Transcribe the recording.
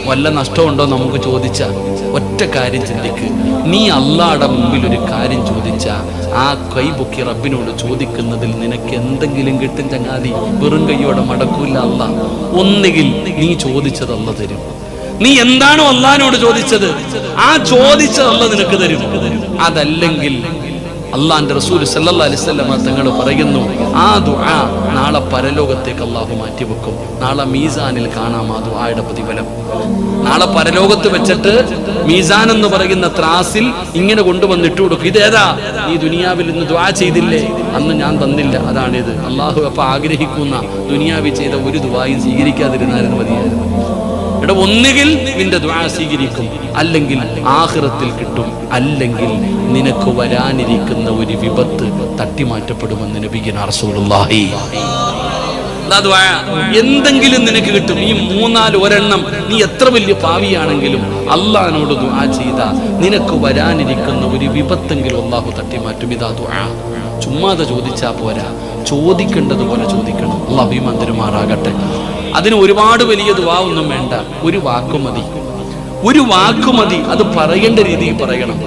വല്ല നഷ്ടമുണ്ടോ നമുക്ക് ചോദിച്ചാൽ ഒറ്റ കാര്യം ചിന്തിക്ക്. നീ അള്ളാഹുടെ മുമ്പിൽ ഒരു കാര്യം ചോദിച്ചാൽ ആ കൈ പൊക്കി റബ്ബിനോട് ചോദിക്കുന്നതിൽ നിനക്ക് എന്തെങ്കിലും കിട്ടും ചങ്ങാതി. വെറും കൈയോടെ മടക്കൂല അള്ളാഹ്. ഒന്നുകിൽ നീ ചോദിച്ചത് അള്ളാഹ് തരും. നീ എന്താണോ അള്ളാഹിനോട് ചോദിച്ചത് ആ ചോദിച്ചത് അള്ളാഹ് നിനക്ക് തരും. അതല്ലെങ്കിൽ അള്ളാന്റെ റസൂൽ സല്ലല്ലാഹു അലൈഹി വസല്ലം തങ്ങൾ പറയുന്നു, ആ ദുആ നാളെ പരലോകത്തേക്ക് അള്ളാഹു മാറ്റിവെക്കും. നാളെ മീസാനിൽ കാണാം ആ ദുആയുടെ പ്രതിഫലം. നാളെ പരലോകത്ത് വെച്ചിട്ട് മീസാൻ എന്ന് പറയുന്ന ത്രാസിൽ ഇങ്ങനെ കൊണ്ടുവന്നിട്ട് കൊടുക്കും. ഇതേതാ? നീ ദുനിയാവിൽ ഇന്ന് ദുആ ചെയ്തില്ലേ, അന്ന് ഞാൻ തന്നില്ല, അതാണിത്. അള്ളാഹു അപ്പൊ ആഗ്രഹിക്കുന്ന ദുനിയാവിൽ ചെയ്ത ഒരു ദുആയും സ്വീകരിക്കാതിരുന്നാലും മതിയായിരുന്നു. ഇവിടെ ഒന്നുകിൽ നിന്റെ ദുആ സ്വീകരിക്കും, അല്ലെങ്കിൽ ആഖിറത്തിൽ കിട്ടും, അല്ലെങ്കിൽ നിനക്ക് വരാനിരിക്കുന്ന ഒരു വിപത്ത് തട്ടിമാറ്റപ്പെടുമെന്ന് നബിയുനാ റസൂലുള്ളാഹി. എന്തെങ്കിലും നിനക്ക് കിട്ടും. ഈ മൂന്നാല് ഒരെണ്ണം നീ എത്ര വലിയ പാവിയാണെങ്കിലും അള്ളാഹിനോട് ദുആ ചെയ്താ നിനക്ക് വരാനിരിക്കുന്ന ഒരു വിപത്തെങ്കിലും അള്ളാഹു തട്ടിമാറ്റും. ഇതാ ദുആ. ചുമ്മാതെ ചോദിച്ചാ പോരാ, ചോദിക്കേണ്ടതുപോലെ ചോദിക്കണം. അള്ളാഹു അഭിമാന്തരമാറാകട്ടെ. അതിന് ഒരുപാട് വലിയ ദുആ ഒന്നും വേണ്ട, ഒരു വാക്ക് മതി. ഒരു വാക്ക് മതി. അത് പറയേണ്ട രീതിയിൽ പറയണം.